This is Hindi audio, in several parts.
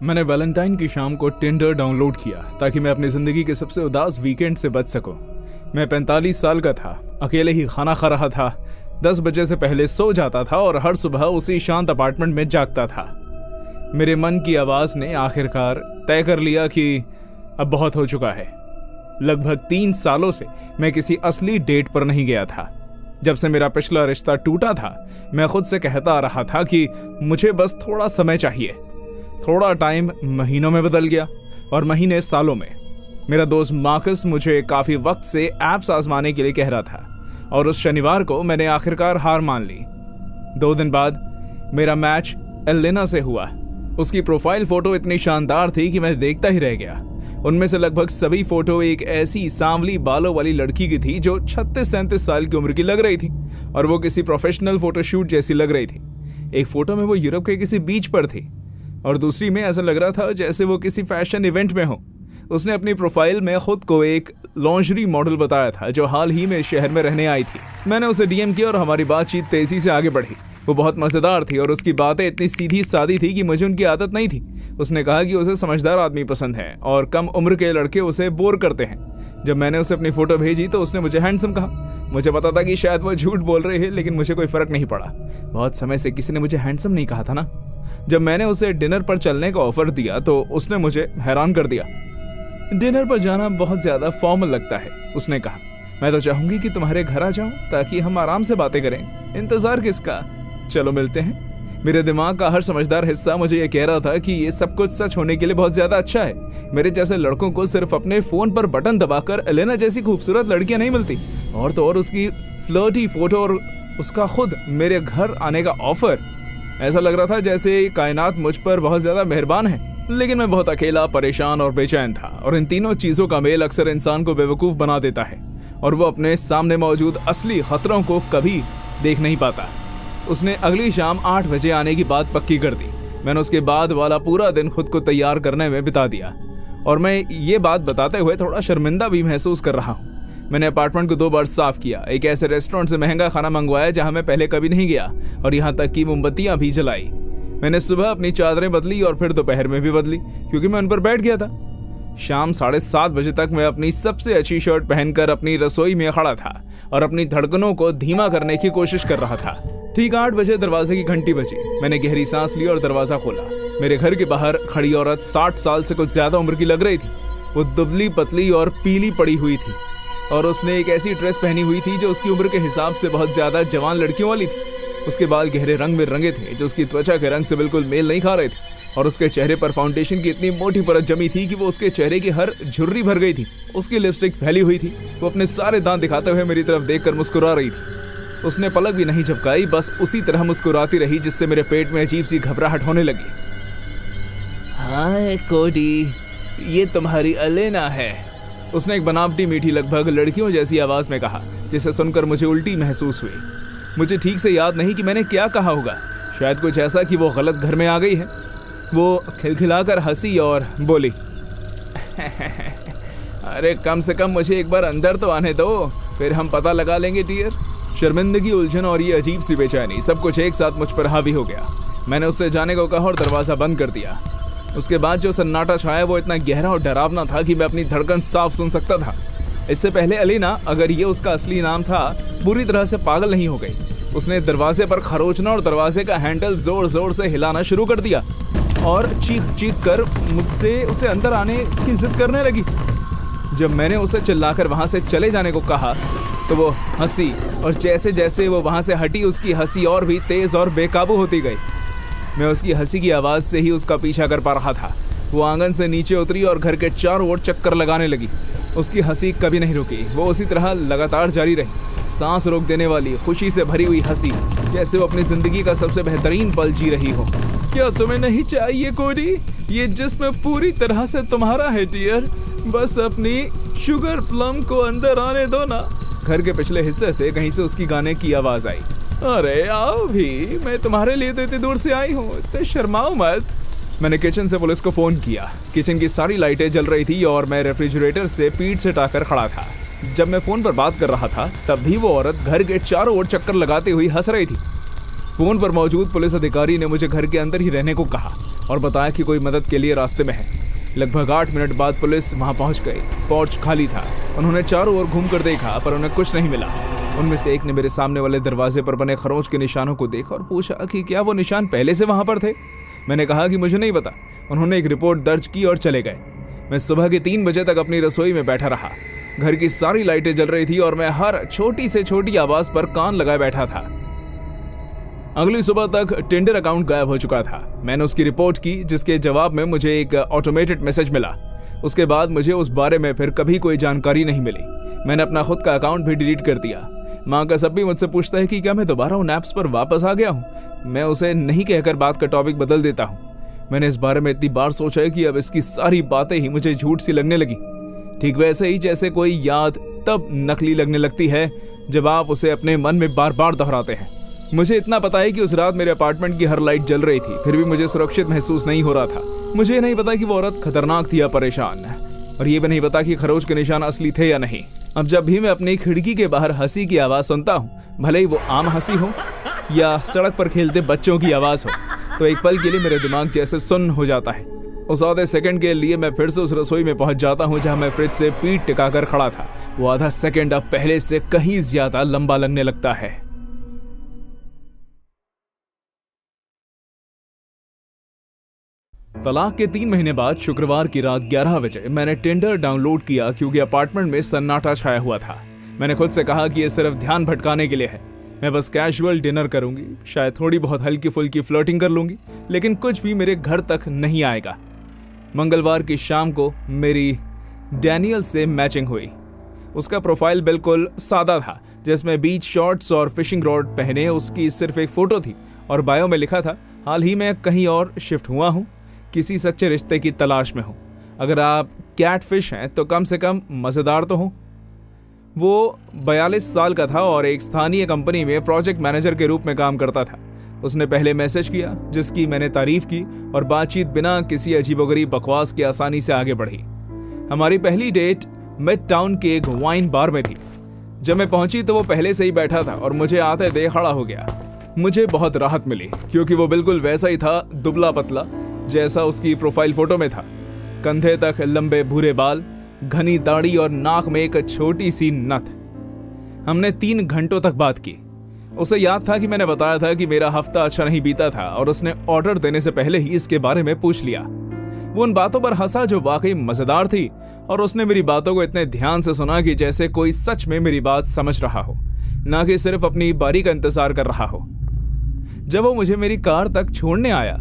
मैंने वैलेंटाइन की शाम को टिंडर डाउनलोड किया ताकि मैं अपनी जिंदगी के सबसे उदास वीकेंड से बच सकूं। मैं 45 साल का था, अकेले ही खाना खा रहा था, 10 बजे से पहले सो जाता था और हर सुबह उसी शांत अपार्टमेंट में जागता था। मेरे मन की आवाज ने आखिरकार तय कर लिया कि अब बहुत हो चुका है। लगभग 3 सालों से मैं किसी असली डेट पर नहीं गया था। जब से मेरा पिछला रिश्ता टूटा था, मैं खुद से कहता आ रहा था कि मुझे बस थोड़ा समय चाहिए। थोड़ा टाइम महीनों में बदल गया और महीने सालों में। मेरा दोस्त मार्कस मुझे काफी वक्त से ऐप्स आजमाने के लिए कह रहा था और उस शनिवार को मैंने आखिरकार हार मान ली। 2 दिन बाद मेरा मैच एलेना से हुआ। उसकी प्रोफाइल फोटो इतनी शानदार थी कि मैं देखता ही रह गया। उनमें से लगभग सभी फोटो एक ऐसी सांवली बालों वाली लड़की की थी जो 36-37 साल की उम्र की लग रही थी और वो किसी प्रोफेशनल फोटोशूट जैसी लग रही थी। एक फोटो में वो यूरोप के किसी बीच पर थी और दूसरी में ऐसा लग रहा था जैसे वो किसी फैशन इवेंट में हो। उसने अपनी प्रोफाइल में खुद को एक लॉन्जरी मॉडल बताया था जो हाल ही में शहर में रहने आई थी। मैंने उसे डीएम किया और हमारी बातचीत तेजी से आगे बढ़ी। वो बहुत मजेदार थी और उसकी बातें इतनी सीधी सादी थी कि मुझे उनकी आदत नहीं थी। उसने कहा कि उसे समझदार आदमी पसंद है और कम उम्र के लड़के उसे बोर करते हैं। जब मैंने उसे अपनी फोटो भेजी तो उसने मुझे हैंडसम कहा। मुझे पता था कि शायद वो झूठ बोल रही है, लेकिन मुझे कोई फर्क नहीं पड़ा। बहुत समय से किसी ने मुझे हैंडसम नहीं कहा था ना। जब मैंने उसे डिनर पर चलने का ऑफर दिया तो उसने मुझे हैरान कर दिया। डिनर पर जाना बहुत ज्यादा फॉर्मल लगता है, उसने कहा। मैं तो चाहूंगी कि तुम्हारे घर आ जाऊं ताकि हम आराम से बातें करें। इंतजार किसका, चलो मिलते हैं। मेरे दिमाग का हर समझदार हिस्सा मुझे ये कह रहा था कि ये सब कुछ सच होने के लिए बहुत ज्यादा अच्छा है। मेरे जैसे लड़कों को सिर्फ अपने फोन पर बटन दबाकर एलेना जैसी खूबसूरत लड़कियां नहीं मिलती, और तो और उसकी फ्लर्टी फोटो और उसका खुद मेरे घर आने का ऑफर। ऐसा लग रहा था जैसे कायनात मुझ पर बहुत ज्यादा मेहरबान है। लेकिन मैं बहुत अकेला, परेशान और बेचैन था और इन तीनों चीजों का मेल अक्सर इंसान को बेवकूफ बना देता है और वो अपने सामने मौजूद असली खतरों को कभी देख नहीं पाता। उसने अगली शाम 8 बजे आने की बात पक्की कर दी। मैंने उसके बाद वाला पूरा दिन खुद को तैयार करने में बिता दिया और मैं ये बात बताते हुए थोड़ा शर्मिंदा भी महसूस कर रहा हूँ। मैंने अपार्टमेंट को 2 बार साफ किया, एक ऐसे रेस्टोरेंट से महंगा खाना मंगवाया जहां मैं पहले कभी नहीं गया और यहाँ तक कि मोमबत्तियां भी जलाई। मैंने सुबह अपनी चादरें बदली और फिर दोपहर में भी बदली क्योंकि मैं उन पर बैठ गया था। शाम 7:30 बजे तक मैं अपनी सबसे अच्छी शर्ट पहनकर अपनी रसोई में खड़ा था और अपनी धड़कनों को धीमा करने की कोशिश कर रहा था। ठीक 8 बजे दरवाजे की घंटी बजी। मैंने गहरी सांस ली और दरवाजा खोला। मेरे घर के बाहर खड़ी औरत 60 साल से कुछ ज्यादा उम्र की लग रही थी। वो दुबली पतली और पीली पड़ी हुई थी और उसने एक ऐसी ड्रेस पहनी हुई थी जो उसकी उम्र के हिसाब से बहुत ज्यादा जवान लड़कियों वाली थी। उसके बाल गहरे रंग में रंगे थे जो उसकी त्वचा के रंग से बिल्कुल मेल नहीं खा रहे थे और उसके चेहरे पर फाउंडेशन की इतनी मोटी परत जमी थी कि वो उसके चेहरे की हर झुर्री भर गई थी। उसकी लिपस्टिक फैली हुई थी। वो अपने सारे दांत दिखाते हुए मेरी तरफ देखकर मुस्कुरा रही थी। उसने पलक भी नहीं झपकाई, बस उसी तरह मुस्कुराती रही जिससे मेरे पेट में अजीब सी घबराहट होने लगी। हाय कोडी, ये तुम्हारी एलेना है, उसने एक बनावटी मीठी लगभग लड़कियों जैसी आवाज में कहा, जिसे सुनकर मुझे उल्टी महसूस हुई। मुझे ठीक से याद नहीं कि मैंने क्या कहा होगा। शायद कुछ ऐसा कि वो गलत घर में आ गई है। वो खिलखिलाकर हंसी और बोली, अरे कम से कम मुझे एक बार अंदर तो आने दो, फिर हम पता लगा लेंगे डियर। शर्मिंदगी, उलझन और ये अजीब सी बेचैनी सब कुछ एक साथ मुझ पर हावी हो गया। मैंने उससे जाने को कहा और दरवाजा बंद कर दिया। उसके बाद जो सन्नाटा छाया वो इतना गहरा और डरावना था कि मैं अपनी धड़कन साफ सुन सकता था। इससे पहले एलेना, अगर ये उसका असली नाम था, पूरी तरह से पागल नहीं हो गई। उसने दरवाजे पर खरोचना और दरवाजे का हैंडल जोर जोर से हिलाना शुरू कर दिया और चीख चीख कर मुझसे उसे अंदर आने की जिद करने लगी। जब मैंने उसे चिल्लाकर वहां से चले जाने को कहा तो वो हंसी और जैसे जैसे वो वहां से हटी उसकी हंसी और भी तेज और बेकाबू होती गई। मैं उसकी हंसी की आवाज से ही उसका पीछा कर पा रहा था। वो आंगन से नीचे उतरी और घर के चारों ओर चक्कर लगाने लगी। उसकी हंसी कभी नहीं रुकी। वो उसी तरह लगातार जारी रही, सांस रोक देने वाली, खुशी से भरी हुई हंसी, जैसे वो अपनी जिंदगी का सबसे बेहतरीन पल जी रही हो। क्या तुम्हें नहीं चाहिए कोडी? ये जिस्म पूरी तरह से तुम्हारा है डियर, बस अपनी शुगर प्लम को अंदर आने दो ना। घर के पिछले हिस्से से कहीं से उसकी गाने की आवाज आई। अरे आओ भी, मैं तुम्हारे लिए तो इतनी दूर से आई हूँ, तो शर्माओ मत। मैंने किचन से पुलिस को फोन किया। किचन की सारी लाइटें जल रही थी और मैं रेफ्रिजरेटर से पीठ से टाकर खड़ा था। जब मैं फोन पर बात कर रहा था तब भी वो औरत घर के चारों ओर चक्कर लगाते हुई हंस रही थी। फोन पर मौजूद पुलिस अधिकारी ने मुझे घर के अंदर ही रहने को कहा और बताया कि कोई मदद के लिए रास्ते में है। लगभग 8 मिनट बाद पुलिस वहां पहुंच गई। पोर्च खाली था। उन्होंने चारों ओर घूम कर देखा पर उन्हें कुछ नहीं मिला। उनमें से एक ने मेरे सामने वाले दरवाजे पर बने खरोंच के निशानों को देखा और पूछा कि क्या वो निशान पहले से वहां पर थे। मैंने कहा कि मुझे नहीं पता। उन्होंने एक रिपोर्ट दर्ज की और चले गए। मैं सुबह के 3 बजे तक अपनी रसोई में बैठा रहा। घर की सारी लाइटें जल रही थी और मैं हर छोटी से छोटी आवाज पर कान लगाए बैठा था। अगली सुबह तक टिंडर अकाउंट गायब हो चुका था। मैंने उसकी रिपोर्ट की, जिसके जवाब में मुझे एक ऑटोमेटेड मैसेज मिला। उसके बाद मुझे उस बारे में फिर कभी कोई जानकारी नहीं मिली। मैंने अपना खुद का अकाउंट भी डिलीट कर दिया। माँ का सब भी मुझसे पूछता है कि क्या मैं दोबारा उन ऐप्स पर वापस आ गया हूँ। मैं उसे नहीं कहकर बात का टॉपिक बदल देता हूँ। मैंने इस बारे में इतनी बार सोचा है कि अब इसकी सारी बातें ही मुझे झूठ सी लगने लगी। ठीक वैसे ही जैसे कोई याद तब नकली लगने लगती है जब आप उसे अपने मन में बार बार दोहराते हैं। मुझे इतना पता है कि उस रात मेरे अपार्टमेंट की हर लाइट जल रही थी, फिर भी मुझे सुरक्षित महसूस नहीं हो रहा था। मुझे नहीं पता कि वो औरत खतरनाक थी या परेशान, और ये भी नहीं पता कि खरोच के निशान असली थे या नहीं। अब जब भी मैं अपनी खिड़की के बाहर हंसी की आवाज सुनता हूँ, भले ही वो आम हंसी हो या सड़क पर खेलते बच्चों की आवाज हो, तो एक पल के लिए मेरे दिमाग जैसे सुन्न हो जाता है। उस आधे सेकंड के लिए मैं फिर से उस रसोई में पहुंच जाता हूं जहां मैं फ्रिज से पीठ टिकाकर खड़ा था। वो आधा सेकंड अब पहले से कहीं ज्यादा लंबा लगने लगता है। तलाक के 3 महीने बाद शुक्रवार की रात 11 बजे मैंने टिंडर डाउनलोड किया क्योंकि अपार्टमेंट में सन्नाटा छाया हुआ था। मैंने खुद से कहा कि यह सिर्फ ध्यान भटकाने के लिए है। मैं बस कैजुअल डिनर करूंगी, शायद थोड़ी बहुत हल्की फुल्की फ्लर्टिंग कर लूंगी, लेकिन कुछ भी मेरे घर तक नहीं आएगा। मंगलवार की शाम को मेरी डैनियल से मैचिंग हुई। उसका प्रोफाइल बिल्कुल सादा था, जिसमें बीच शॉर्ट्स और फिशिंग रॉड पहने उसकी सिर्फ एक फोटो थी और बायो में लिखा था, हाल ही में कहीं और शिफ्ट हुआ हूँ, किसी सच्चे रिश्ते की तलाश में हूँ। अगर आप कैटफिश हैं तो कम से कम मज़ेदार तो हो। वो 42 साल का था और एक स्थानीय कंपनी में प्रोजेक्ट मैनेजर के रूप में काम करता था। उसने पहले मैसेज किया, जिसकी मैंने तारीफ की, और बातचीत बिना किसी अजीबोगरीब बकवास के आसानी से आगे बढ़ी। हमारी पहली डेट मिड टाउन के एक वाइन बार में थी। जब मैं पहुंची तो वो पहले से ही बैठा था और मुझे आते देख खड़ा हो गया। मुझे बहुत राहत मिली क्योंकि वो बिल्कुल वैसा ही था, दुबला पतला, जैसा उसकी प्रोफाइल फोटो में था। कंधे तक लंबे भूरे बाल, घनी दाढ़ी और नाक में एक छोटी सी नथ। हमने 3 घंटों तक बात की। उसे याद था कि मैंने बताया था कि मेरा हफ्ता अच्छा नहीं बीता था और उसने ऑर्डर देने से पहले ही इसके बारे में पूछ लिया। वो उन बातों पर हंसा जो वाकई मजेदार थी, और उसने मेरी बातों को इतने ध्यान से सुना कि जैसे कोई सच में मेरी बात समझ रहा हो, ना कि सिर्फ अपनी बारी का इंतजार कर रहा हो। जब वो मुझे मेरी कार तक छोड़ने आया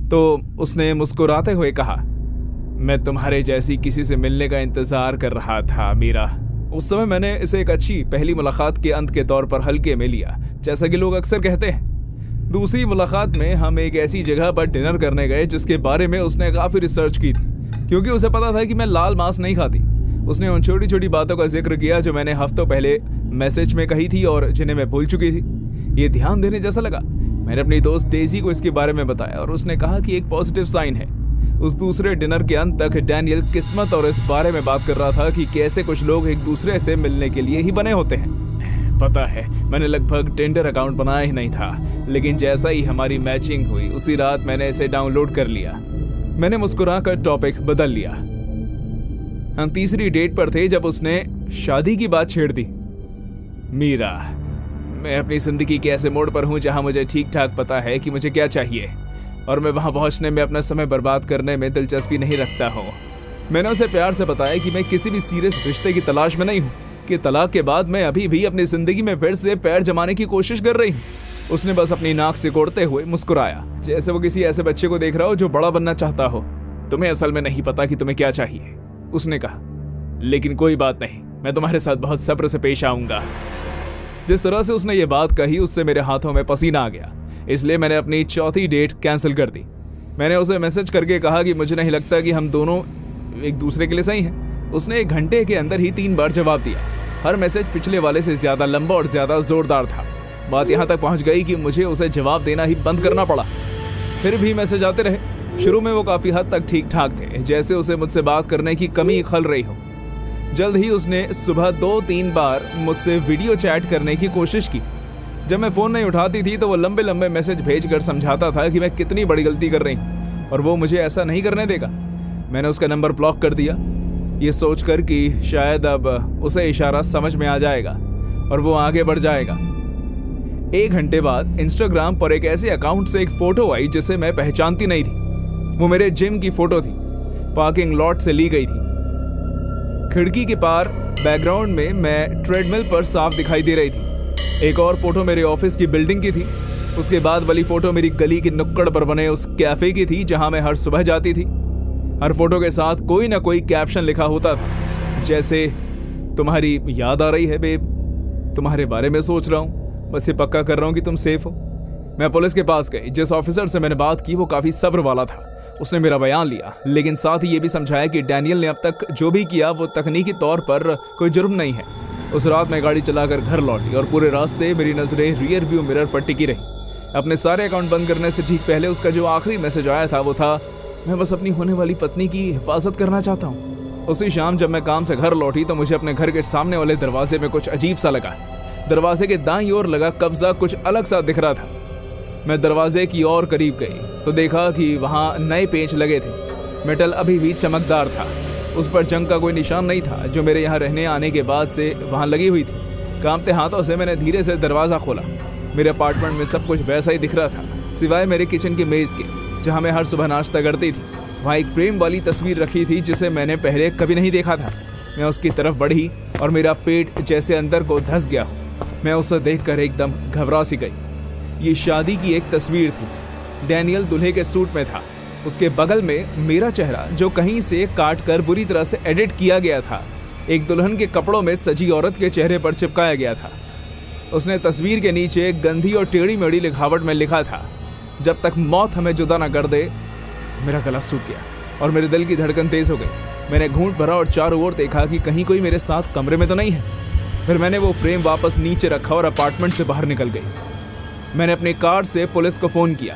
तो उसने मुस्कुराते हुए कहा, मैं तुम्हारे जैसी किसी से मिलने का इंतजार कर रहा था मीरा। उस समय मैंने इसे एक अच्छी पहली मुलाकात के अंत के तौर पर हल्के में लिया, जैसा कि लोग अक्सर कहते हैं। दूसरी मुलाकात में हम एक ऐसी जगह पर डिनर करने गए जिसके बारे में उसने काफी रिसर्च की थी, क्योंकि उसे पता था कि मैं लाल मांस नहीं खाती। उसने उन छोटी छोटी बातों का जिक्र किया जो मैंने हफ्तों पहले मैसेज में कही थी और जिन्हें मैं भूल चुकी थी। ये ध्यान देने जैसा लगा। मैंने अपनी दोस्त डेजी को इसके बारे में बताया और उसने कहा कि एक पॉजिटिव साइन है। उस दूसरे डिनर के अंत तक डैनियल किस्मत और इस बारे में बात कर रहा था कि कैसे कुछ लोग एक दूसरे से मिलने के लिए ही बने होते हैं। पता है, मैंने लगभग टिंडर अकाउंट बनाया ही नहीं था, लेकिन जैसा ही हमारी मैचिंग हुई उसी रात मैंने इसे डाउनलोड कर लिया। मैंने मुस्कुराकर टॉपिक बदल लिया। हम तीसरी डेट पर थे जब उसने शादी की बात छेड़ दी। मीरा, मैं अपनी जिंदगी के ऐसे मोड़ पर हूं जहां मुझे ठीक ठाक पता है कि मुझे क्या चाहिए, और मैं वहां पहुंचने में अपना समय बर्बाद करने में दिलचस्पी नहीं रखता हूं। मैंने उसे प्यार से बताया कि मैं किसी भी सीरियस रिश्ते की तलाश में नहीं हूं, कि तलाक के बाद मैं अभी भी अपनी जिंदगी में फिर से पैर जमाने की कोशिश कर रही हूं। उसने बस अपनी नाक सिकोड़ते हुए मुस्कुराया, जैसे वो किसी ऐसे बच्चे को देख रहा हो जो बड़ा बनना चाहता हो। तुम्हें असल में नहीं पता कि तुम्हें क्या चाहिए, उसने कहा, लेकिन कोई बात नहीं, मैं तुम्हारे साथ बहुत सब्र से पेश आऊंगा। जिस तरह से उसने ये बात कही उससे मेरे हाथों में पसीना आ गया, इसलिए मैंने अपनी चौथी डेट कैंसिल कर दी। मैंने उसे मैसेज करके कहा कि मुझे नहीं लगता कि हम दोनों एक दूसरे के लिए सही हैं। उसने 1 घंटे के अंदर ही 3 बार जवाब दिया। हर मैसेज पिछले वाले से ज्यादा लंबा और ज्यादा जोरदार था। बात यहाँ तक पहुँच गई कि मुझे उसे जवाब देना ही बंद करना पड़ा। फिर भी मैसेज आते रहे। शुरू में वो काफी हद तक ठीक ठाक थे, जैसे उसे मुझसे बात करने की कमी खल रही हो। जल्द ही उसने सुबह 2-3 बार मुझसे वीडियो चैट करने की कोशिश की। जब मैं फ़ोन नहीं उठाती थी तो वो लंबे लंबे मैसेज भेजकर समझाता था कि मैं कितनी बड़ी गलती कर रही हूँ और वो मुझे ऐसा नहीं करने देगा। मैंने उसका नंबर ब्लॉक कर दिया, ये सोचकर कि शायद अब उसे इशारा समझ में आ जाएगा और वो आगे बढ़ जाएगा। 1 घंटे बाद इंस्टाग्राम पर एक ऐसे अकाउंट से एक फोटो आई जिसे मैं पहचानती नहीं थी। वो मेरे जिम की फोटो थी, पार्किंग लॉट से ली गई थी। खिड़की के पार बैकग्राउंड में मैं ट्रेडमिल पर साफ दिखाई दे रही थी। एक और फोटो मेरे ऑफिस की बिल्डिंग की थी। उसके बाद वाली फोटो मेरी गली की नुक्कड़ पर बने उस कैफे की थी जहां मैं हर सुबह जाती थी। हर फोटो के साथ कोई ना कोई कैप्शन लिखा होता था, जैसे तुम्हारी याद आ रही है बेब, तुम्हारे बारे में सोच रहा हूँ, बस ये पक्का कर रहा हूँ कि तुम सेफ हो। मैं पुलिस के पास गई। जिस ऑफिसर से मैंने बात की वो काफी सब्र वाला था। उसने मेरा बयान लिया, लेकिन साथ ही ये भी समझाया कि डैनियल ने अब तक जो भी किया वो तकनीकी तौर पर कोई जुर्म नहीं है। उस रात मैं गाड़ी चलाकर घर लौटी और पूरे रास्ते मेरी नजरें रियर व्यू मिरर पर टिकी रही। अपने सारे अकाउंट बंद करने से ठीक पहले उसका जो आखिरी मैसेज आया था वो था, मैं बस अपनी होने वाली पत्नी की हिफाजत करना चाहता हूँ। उसी शाम जब मैं काम से घर लौटी तो मुझे अपने घर के सामने वाले दरवाजे में कुछ अजीब सा लगा। दरवाजे के दाईं ओर लगा कब्जा कुछ अलग सा दिख रहा था। मैं दरवाजे की ओर करीब गई तो देखा कि वहाँ नए पेंच लगे थे। मेटल अभी भी चमकदार था। उस पर जंग का कोई निशान नहीं था जो मेरे यहाँ रहने आने के बाद से वहाँ लगी हुई थी। कांपते हाथों से मैंने धीरे से दरवाज़ा खोला। मेरे अपार्टमेंट में सब कुछ वैसा ही दिख रहा था, सिवाय मेरे किचन की मेज़ के, जहाँ मैं हर सुबह नाश्ता करती थी। वहाँ एक फ्रेम वाली तस्वीर रखी थी जिसे मैंने पहले कभी नहीं देखा था। मैं उसकी तरफ बढ़ी और मेरा पेट जैसे अंदर को धंस गया। मैं उसे देखकर एकदम घबरा सी गई। ये शादी की एक तस्वीर थी। डैनियल दूल्हे के सूट में था। उसके बगल में मेरा चेहरा जो कहीं से काट कर बुरी तरह से एडिट किया गया था, एक दुल्हन के कपड़ों में सजी औरत के चेहरे पर चिपकाया गया था। उसने तस्वीर के नीचे गंदी और टेढ़ी मेढ़ी लिखावट में लिखा था, जब तक मौत हमें जुदा न कर दे। मेरा गला सूख गया और मेरे दिल की धड़कन तेज हो गई। मैंने घूंट भरा और चारों ओर देखा कि कहीं कोई मेरे साथ कमरे में तो नहीं है। फिर मैंने वो फ्रेम वापस नीचे रखा और अपार्टमेंट से बाहर निकल गई। मैंने अपनी कार से पुलिस को फ़ोन किया।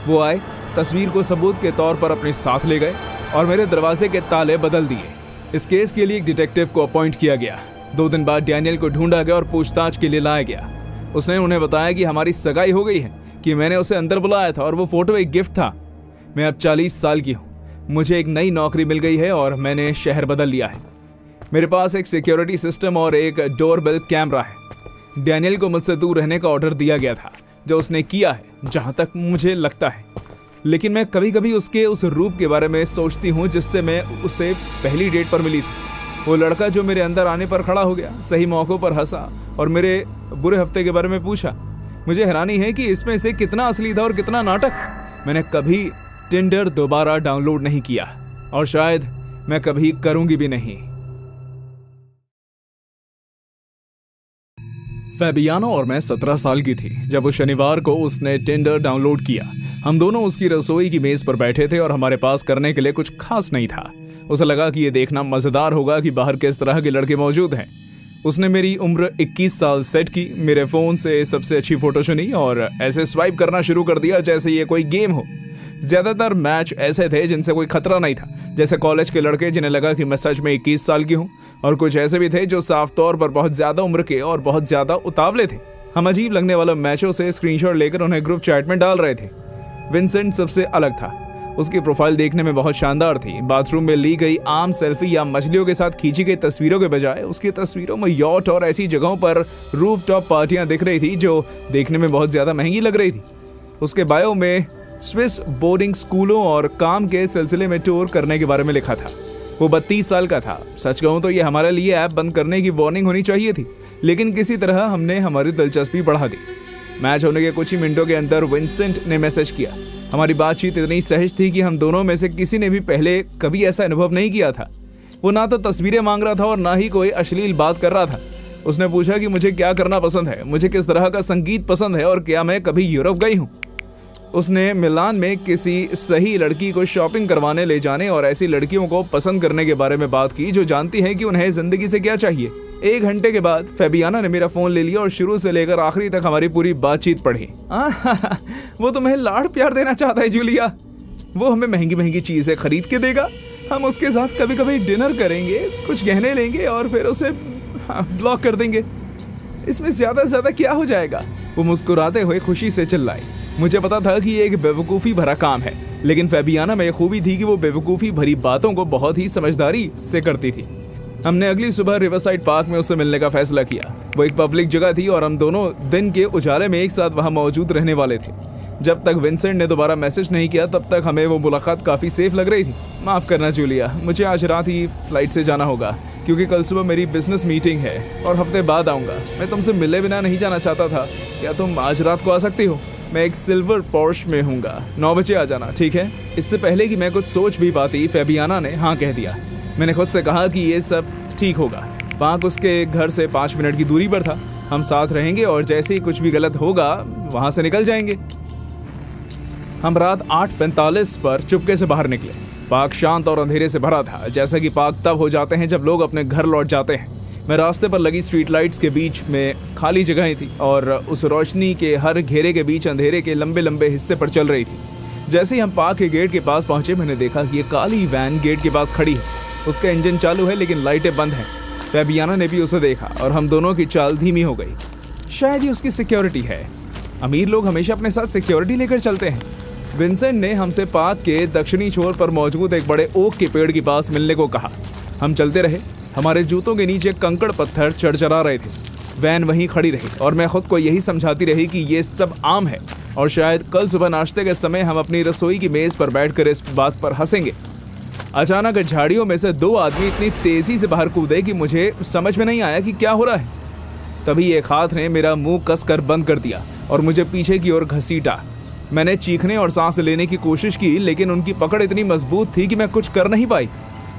वो आए, तस्वीर को सबूत के तौर पर अपने साथ ले गए और मेरे दरवाजे के ताले बदल दिए। इस केस के लिए एक डिटेक्टिव को अपॉइंट किया गया। 2 दिन बाद डैनियल को ढूंढा गया और पूछताछ के लिए लाया गया। उसने उन्हें बताया कि हमारी सगाई हो गई है, कि मैंने उसे अंदर बुलाया था और वो फोटो एक गिफ्ट था। मैं अब 40 साल की हूँ, मुझे एक नई नौकरी मिल गई है और मैंने शहर बदल लिया है। मेरे पास एक सिक्योरिटी सिस्टम और एक डोरबेल कैमरा है। डैनियल को मुझसे दूर रहने का ऑर्डर दिया गया था, जो उसने किया है जहाँ तक मुझे लगता है। लेकिन मैं कभी कभी उसके उस रूप के बारे में सोचती हूँ जिससे मैं उसे पहली डेट पर मिली थी। वो लड़का जो मेरे अंदर आने पर खड़ा हो गया, सही मौक़ों पर हंसा और मेरे बुरे हफ्ते के बारे में पूछा। मुझे हैरानी है कि इसमें से कितना असली था और कितना नाटक। मैंने कभी टिंडर दोबारा डाउनलोड नहीं किया और शायद मैं कभी करूँगी भी नहीं। फैबियानो और मैं 17 साल की थी जब उस शनिवार को उसने टिंडर डाउनलोड किया। हम दोनों उसकी रसोई की मेज पर बैठे थे और हमारे पास करने के लिए कुछ खास नहीं था। उसे लगा कि ये देखना मजेदार होगा कि बाहर किस तरह के लड़के मौजूद हैं। उसने मेरी उम्र 21 साल सेट की, मेरे फ़ोन से सबसे अच्छी फ़ोटो चुनी और ऐसे स्वाइप करना शुरू कर दिया जैसे ये कोई गेम हो। ज़्यादातर मैच ऐसे थे जिनसे कोई खतरा नहीं था, जैसे कॉलेज के लड़के जिन्हें लगा कि मैं सच में 21 साल की हूँ, और कुछ ऐसे भी थे जो साफ तौर पर बहुत ज़्यादा उम्र के और बहुत ज़्यादा उतावले थे। हम अजीब लगने वाले मैचों से स्क्रीनशॉट लेकर उन्हें ग्रुप चैट में डाल रहे थे। विंसेंट सबसे अलग था। उसकी प्रोफाइल देखने में बहुत शानदार थी। बाथरूम में ली गई आम सेल्फी या मछलियों के साथ खींची गई तस्वीरों के बजाय उसकी तस्वीरों में यॉट और ऐसी जगहों पर रूफटॉप पार्टियां दिख रही थी जो देखने में बहुत ज़्यादा महंगी लग रही थी। उसके बायो में स्विस बोर्डिंग स्कूलों और काम के सिलसिले में टूर करने के बारे में लिखा था। वो 32 साल का था। सच कहूँ तो ये हमारे लिए ऐप बंद करने की वार्निंग होनी चाहिए थी, लेकिन किसी तरह हमने हमारी दिलचस्पी बढ़ा दी। मैच होने के कुछ ही मिनटों के अंदर विंसेंट ने मैसेज किया। हमारी बातचीत इतनी सहज थी कि हम दोनों में से किसी ने भी पहले कभी ऐसा अनुभव नहीं किया था। वो ना तो तस्वीरें मांग रहा था और ना ही कोई अश्लील बात कर रहा था। उसने पूछा कि मुझे क्या करना पसंद है, मुझे किस तरह का संगीत पसंद है और क्या मैं कभी यूरोप गई हूँ। उसने मिलान में किसी सही लड़की को शॉपिंग करवाने ले जाने और ऐसी लड़कियों को पसंद करने के बारे में बात की जो जानती हैं कि उन्हें ज़िंदगी से क्या चाहिए। 1 घंटे के बाद फैबियाना ने मेरा फ़ोन ले लिया और शुरू से लेकर आखिरी तक हमारी पूरी बातचीत पढ़ी। वो तुम्हें लाड़ प्यार देना चाहता है जूलिया। वो हमें महंगी महंगी चीज़ें खरीद के देगा, हम उसके साथ कभी कभी डिनर करेंगे, कुछ गहने लेंगे और फिर उसे ब्लॉक कर देंगे। इसमें ज्यादा से ज्यादा क्या हो जाएगा। वो मुस्कुराते हुए खुशी से चिल्लाई। मुझे पता था कि ये एक बेवकूफ़ी भरा काम है, लेकिन फैबियाना में खूबी थी कि वो बेवकूफ़ी भरी बातों को बहुत ही समझदारी से करती थी। हमने अगली सुबह रिवरसाइड पार्क में उससे मिलने का फैसला किया। वो एक पब्लिक जगह थी और हम दोनों दिन के उजाले में एक साथ वहाँ मौजूद रहने वाले थे। जब तक विंसेंट ने दोबारा मैसेज नहीं किया तब तक हमें वो मुलाकात काफ़ी सेफ लग रही थी। माफ़ करना जूलिया, मुझे आज रात ही फ्लाइट से जाना होगा क्योंकि कल सुबह मेरी बिजनेस मीटिंग है और हफ्ते बाद आऊँगा। मैं तुमसे मिले बिना नहीं जाना चाहता था। क्या तुम आज रात को आ सकती हो? मैं एक सिल्वर पोर्श में हूँगा। 9 बजे आ जाना, ठीक है? इससे पहले कि मैं कुछ सोच भी पाती, फैबियाना ने हाँ कह दिया। मैंने खुद से कहा कि ये सब ठीक होगा। पार्क उसके घर से 5 मिनट की दूरी पर था। हम साथ रहेंगे और जैसे ही कुछ भी गलत होगा वहाँ से निकल जाएंगे। हम रात 8:45 पर चुपके से बाहर निकले। पार्क शांत और अंधेरे से भरा था, जैसा कि पार्क तब हो जाते हैं जब लोग अपने घर लौट जाते हैं। मैं रास्ते पर लगी स्ट्रीट लाइट्स के बीच में खाली जगहें थी और उस रोशनी के हर घेरे के बीच अंधेरे के लंबे लंबे हिस्से पर चल रही थी। जैसे ही हम पार्क के गेट के पास पहुंचे, मैंने देखा कि ये काली वैन गेट के पास खड़ी है। उसका इंजन चालू है लेकिन लाइटें बंद हैं। फैबियाना ने भी उसे देखा और हम दोनों की चाल धीमी हो गई। शायद ये उसकी सिक्योरिटी है। अमीर लोग हमेशा अपने साथ सिक्योरिटी लेकर चलते हैं। विंसेंट ने हमसे पार्क के दक्षिणी छोर पर मौजूद एक बड़े ओक के पेड़ के पास मिलने को कहा। हम चलते रहे। हमारे जूतों के नीचे कंकड़ पत्थर चरचरा रहे थे। वैन वहीं खड़ी रही और मैं खुद को यही समझाती रही कि ये सब आम है और शायद कल सुबह नाश्ते के समय हम अपनी रसोई की मेज पर बैठकर इस बात पर हंसेंगे। अचानक झाड़ियों में से 2 आदमी इतनी तेजी से बाहर कूदे कि मुझे समझ में नहीं आया कि क्या हो रहा है। तभी एक हाथ ने मेरा मुंह कसकर बंद कर दिया और मुझे पीछे की ओर घसीटा। मैंने चीखने और सांस लेने की कोशिश की, लेकिन उनकी पकड़ इतनी मजबूत थी कि मैं कुछ कर नहीं पाई।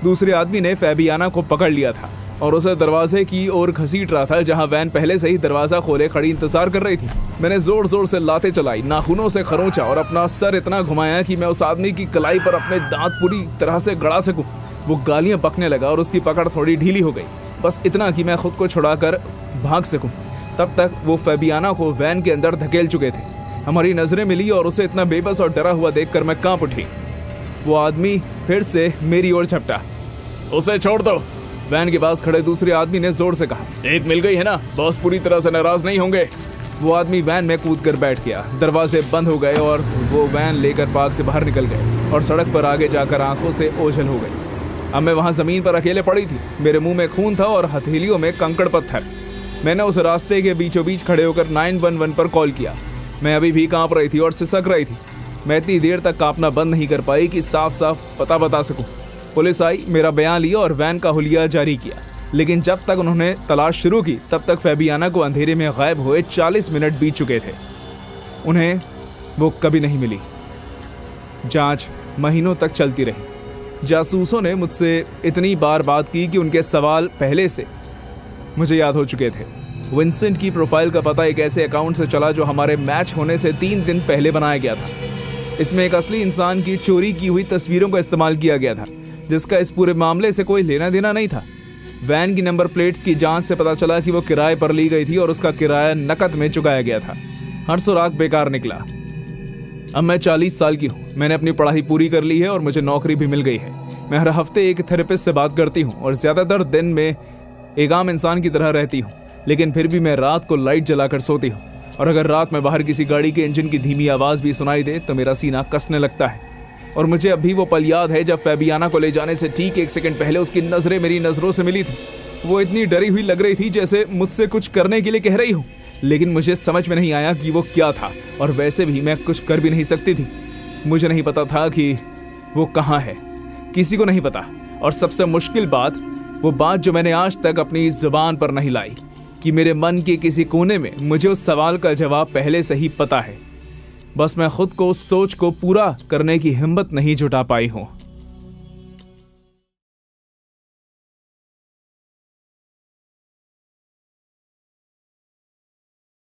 दूसरे आदमी ने फैबियाना को पकड़ लिया था और उसे दरवाजे की ओर घसीट रहा था, जहां वैन पहले से ही दरवाजा खोले खड़ी इंतजार कर रही थी। मैंने जोर जोर से लातें चलाई, नाखूनों से खरोंचा और अपना सर इतना घुमाया कि मैं उस आदमी की कलाई पर अपने दांत पूरी तरह से गड़ा सकूं। वो गालियां बकने लगा और उसकी पकड़ थोड़ी ढीली हो गई, बस इतना कि मैं खुद को छुड़ाकर भाग सकूं। तब तक वो फैबियाना को वैन के अंदर धकेल चुके थे। हमारी नजरें मिली और उसे इतना बेबस और डरा हुआ देखकर मैं कांप उठी। वो आदमी फिर से मेरी ओर झपटा। उसे छोड़ दो, वैन के पास खड़े दूसरे आदमी ने जोर से कहा। एक मिल गई है ना, बॉस पूरी तरह से नाराज नहीं होंगे। वो आदमी वैन में कूदकर बैठ गया। दरवाजे बंद हो गए और वो वैन लेकर पार्क से बाहर निकल गए और सड़क पर आगे जाकर आंखों से ओझल हो गई। अब मैं वहां जमीन पर अकेले पड़ी थी। मेरे मुंह में खून था और हथेलियों में कंकड़ पत्थर। मैंने उस रास्ते के बीचों बीच खड़े होकर 911 पर कॉल किया। मैं अभी भी कांप रही थी और सिसक रही थी। मैं इतनी देर तक कांपना बंद नहीं कर पाई कि साफ साफ पता बता सकूं। पुलिस आई, मेरा बयान लिया और वैन का हुलिया जारी किया, लेकिन जब तक उन्होंने तलाश शुरू की तब तक फैबियाना को अंधेरे में गायब हुए 40 मिनट बीत चुके थे। उन्हें वो कभी नहीं मिली। जांच महीनों तक चलती रही। जासूसों ने मुझसे इतनी बार बात की कि उनके सवाल पहले से मुझे याद हो चुके थे। विंसेंट की प्रोफाइल का पता एक ऐसे अकाउंट से चला जो हमारे मैच होने से 3 दिन पहले बनाया गया था। इसमें एक असली इंसान की चोरी की हुई तस्वीरों का इस्तेमाल किया गया था, जिसका इस पूरे मामले से कोई लेना देना नहीं था। वैन की नंबर प्लेट्स की जांच से पता चला कि वो किराए पर ली गई थी और उसका किराया नकद में चुकाया गया था। हर सुराग बेकार निकला। अब मैं 40 साल की हूँ। मैंने अपनी पढ़ाई पूरी कर ली है और मुझे नौकरी भी मिल गई है। मैं हर हफ्ते एक थेरेपिस्ट से बात करती हूँ और ज़्यादातर दिन में एक आम इंसान की तरह रहती हूँ, लेकिन फिर भी मैं रात को लाइट जलाकर सोती हूँ और अगर रात में बाहर किसी गाड़ी के इंजन की धीमी आवाज़ भी सुनाई दे तो मेरा सीना कसने लगता है। और मुझे अभी वो पल याद है जब फैबियाना को ले जाने से ठीक 1 सेकंड पहले उसकी नज़रें मेरी नज़रों से मिली थी। वो इतनी डरी हुई लग रही थी जैसे मुझसे कुछ करने के लिए कह रही हो, लेकिन मुझे समझ में नहीं आया कि वो क्या था और वैसे भी मैं कुछ कर भी नहीं सकती थी। मुझे नहीं पता था कि वो कहाँ है, किसी को नहीं पता। और सबसे मुश्किल बात, वो बात जो मैंने आज तक अपनी ज़ुबान पर नहीं लाई, कि मेरे मन के किसी कोने में मुझे उस सवाल का जवाब पहले से ही पता है। बस मैं खुद को उस सोच को पूरा करने की हिम्मत नहीं जुटा पाई हूँ।